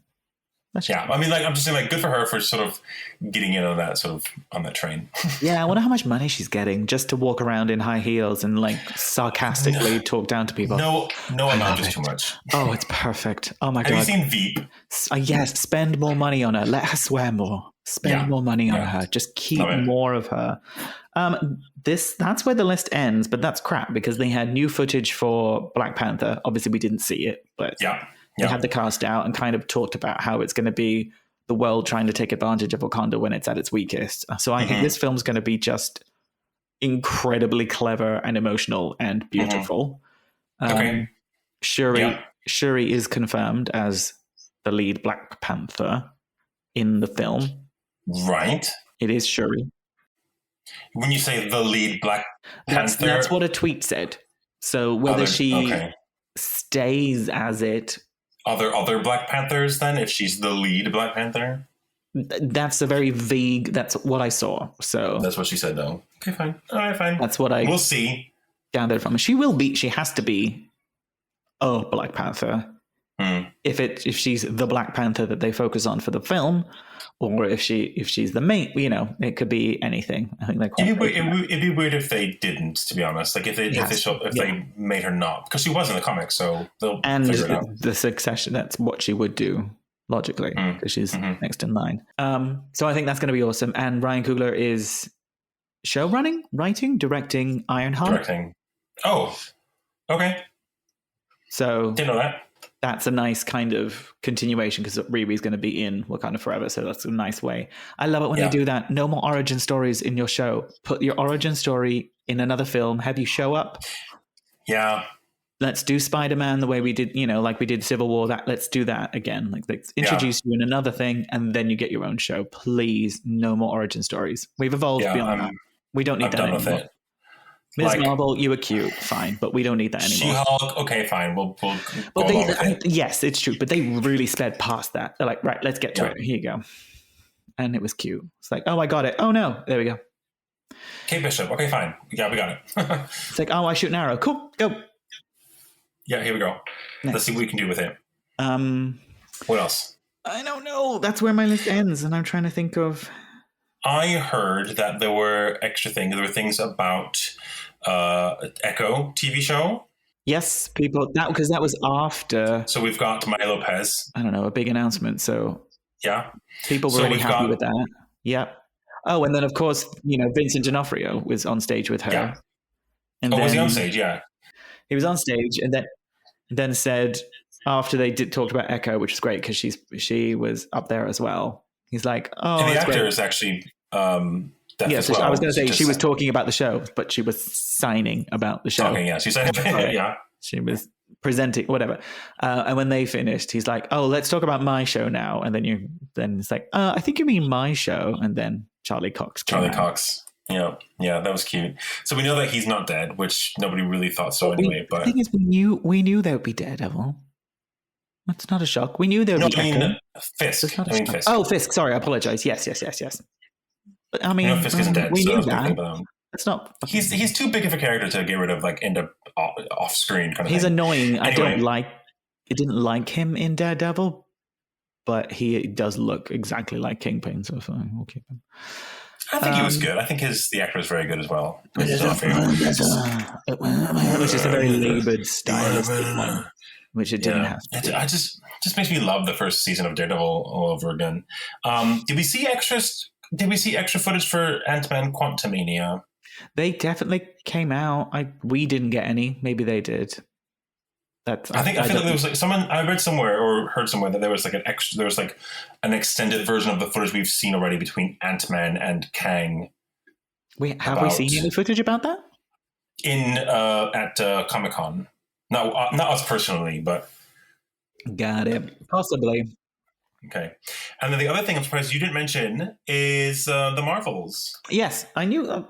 Yeah, I mean, like, I'm just saying, like, good for her for sort of getting in on that train. Yeah, I wonder how much money she's getting just to walk around in high heels and like sarcastically talk down to people. No amount is too much. Oh, it's perfect. Oh my God. Have you seen Veep? Yes, spend more money on her. Let her swear more. Spend more money on her. Just keep more of her. That's where the list ends, but that's crap because they had new footage for Black Panther. Obviously, we didn't see it, but they had the cast out and kind of talked about how it's going to be the world trying to take advantage of Wakanda when it's at its weakest. So I think this film's going to be just incredibly clever and emotional and beautiful. Shuri is confirmed as the lead Black Panther in the film. Right. It is Shuri. When you say the lead Black Panther... That's what a tweet said. So whether she stays as it... Other Black Panthers, then, if she's the lead Black Panther? That's a very vague... That's what I saw, so... That's what she said, though. Okay, fine. All right, fine. That's what I... We'll see. Gathered from her. She has to be a Black Panther. If she's the Black Panther that they focus on for the film, or if she's the main, it could be anything. I think it'd be weird if they didn't, to be honest. Like if they made her not, because she was in the comics, so they'll figure it out. The succession, that's what she would do logically, because she's next in line. So I think that's going to be awesome. And Ryan Coogler is writing, directing Ironheart. Directing. Oh, okay. So didn't know that. That's a nice kind of continuation because Riri's going to be in Wakanda Forever, so that's a nice way. I love it when they do that. No more origin stories in your show. Put your origin story in another film. Have you show up. Yeah. Let's do Spider-Man the way we did, like we did Civil War. Let's do that again. Like let's introduce you in another thing, and then you get your own show. Please, no more origin stories. We've evolved beyond that. We don't need that anymore. Ms. Marvel, you were cute, fine, but we don't need that anymore. She-Hulk, okay, fine. We'll go along with it. Yes, it's true, but they really sped past that. They're like, right, let's get to it. Here you go. And it was cute. It's like, oh, I got it. Oh, no. There we go. Kate Bishop, okay, fine. Yeah, we got it. It's like, oh, I shoot an arrow. Cool, go. Yeah, here we go. Next. Let's see what we can do with it. What else? I don't know. That's where my list ends, and I'm trying to think of... I heard that there were extra things. There were things about Echo TV show. Yes, because that was after. So we've got Maya Lopez. I don't know, a big announcement. So people were really happy with that. Yep. Oh, and then of course, Vincent D'Onofrio was on stage with her. Yeah. And was he on stage? Yeah. He was on stage, and then said after they talked about Echo, which is great because she was up there as well. He's like, oh, and the actor is actually yes, I was going to say she was talking about the show, but she was signing about the show. Okay, yeah, she's signing. Yeah, she was presenting whatever. And when they finished, he's like, "Oh, let's talk about my show now." And then it's like, "I think you mean my show." And then Charlie Cox. Yeah, that was cute. So we know that he's not dead, which nobody really thought so anyway. But the thing is, we knew there would be Daredevil. That's not a shock. We knew there would be Echo. Fisk. Fisk. Oh, Fisk. Sorry, I apologize. Yes. But I mean, Fisk isn't dead. We so knew that. It's not. He's too big of a character to get rid of, like, end up off screen kind of thing. He's annoying. Anyway. I didn't like him in Daredevil, but he does look exactly like Kingpin, so fine, we'll keep him. I think he was good. I think the actor is very good as well. It was just a very labored stylistic one, which it didn't have to be. It just makes me love the first season of Daredevil all over again. Did we see extra footage for Ant-Man Quantumania? They definitely came out. We didn't get any. Maybe they did. I feel like there was like someone I read somewhere or heard somewhere that there was like an extended version of the footage we've seen already between Ant-Man and Kang. Have we seen any footage about that? At Comic-Con. Not us personally, but got it. Possibly. Okay. And then the other thing I'm surprised you didn't mention is the Marvels. Yes, I knew that.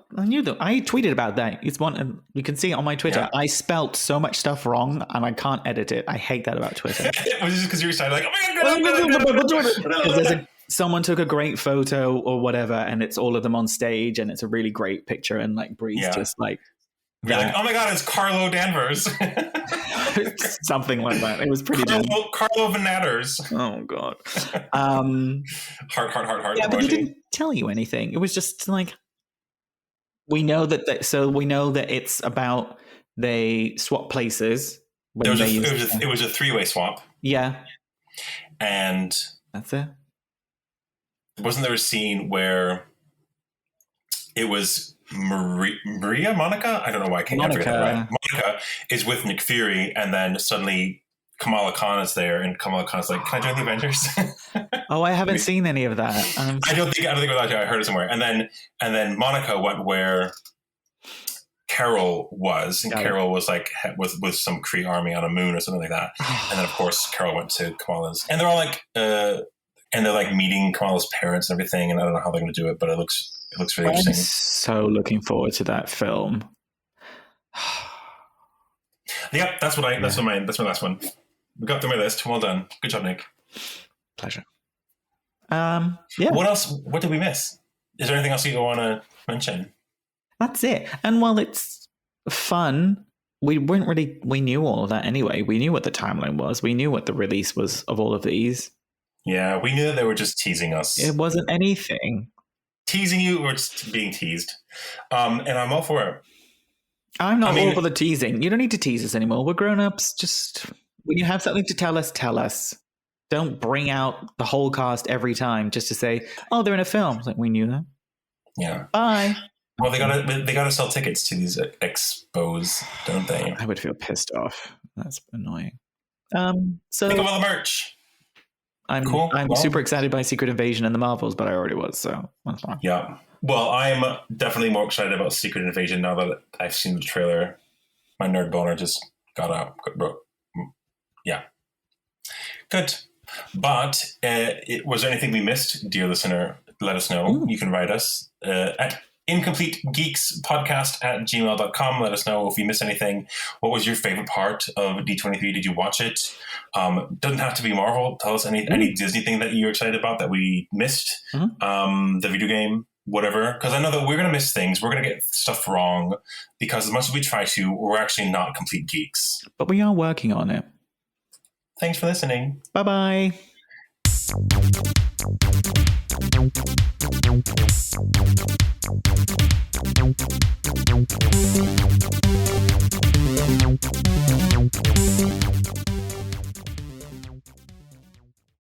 I tweeted about that. It's one you can see it on my Twitter. Yeah. I spelt so much stuff wrong and I can't edit it. I hate that about Twitter. It was just because you were excited, like, oh my God, someone took a great photo or whatever, and it's all of them on stage, and it's a really great picture, and like Bree's just like. You're like, oh my God, it's Carlo Danvers. Something like that. It was pretty Carlo Vanatters. Oh God. Heart. Yeah, but they didn't tell you anything. It was just like, we know that it's about they swap places. It was a 3-way swap. Yeah. And that's it. Wasn't there a scene where it was Monica? I don't know why I can't get that right. Monica is with Nick Fury, and then suddenly Kamala Khan is there, and Kamala Khan's like, "Can I join the Avengers?" Oh, I haven't seen any of that. I don't think it was that. I heard it somewhere. And then Monica went where Carol was, and Carol was like with some Kree army on a moon or something like that. And then of course Carol went to Kamala's, and they're all like, and they're like meeting Kamala's parents and everything. And I don't know how they're going to do it, but it looks really interesting. So looking forward to that film. Yep, that's my last one. We got through my list. Well done. Good job, Nick. Pleasure. Yeah. What else? What did we miss? Is there anything else you want to mention? That's it. And while it's fun, we knew all of that anyway. We knew what the timeline was. We knew what the release was of all of these. Yeah, we knew that they were just teasing us. It wasn't anything. Teasing you or just being teased. And I'm all for it. I'm not all for the teasing. You don't need to tease us anymore. We're grown-ups. Just when you have something to tell us, tell us. Don't bring out the whole cast every time just to say, "Oh, they're in a film." It's like, we knew that. Yeah. Bye. Well, they gotta sell tickets to these expos, don't they? I would feel pissed off. That's annoying. So think of all the merch. I'm super excited by Secret Invasion and the Marvels, but I already was, so that's fine. Yeah. Well, I'm definitely more excited about Secret Invasion now that I've seen the trailer. My nerd boner just got up. Yeah. Good. But was there anything we missed, dear listener? Let us know. Ooh. You can write us at incompletegeekspodcast@gmail.com. Let us know if we missed anything. What was your favorite part of D23? Did you watch it? Doesn't have to be Marvel. Tell us any Disney thing that you're excited about that we missed. The video game, whatever. Because I know that we're going to miss things. We're going to get stuff wrong because as much as we try to, we're actually not complete geeks. But we are working on it. Thanks for listening. Bye-bye.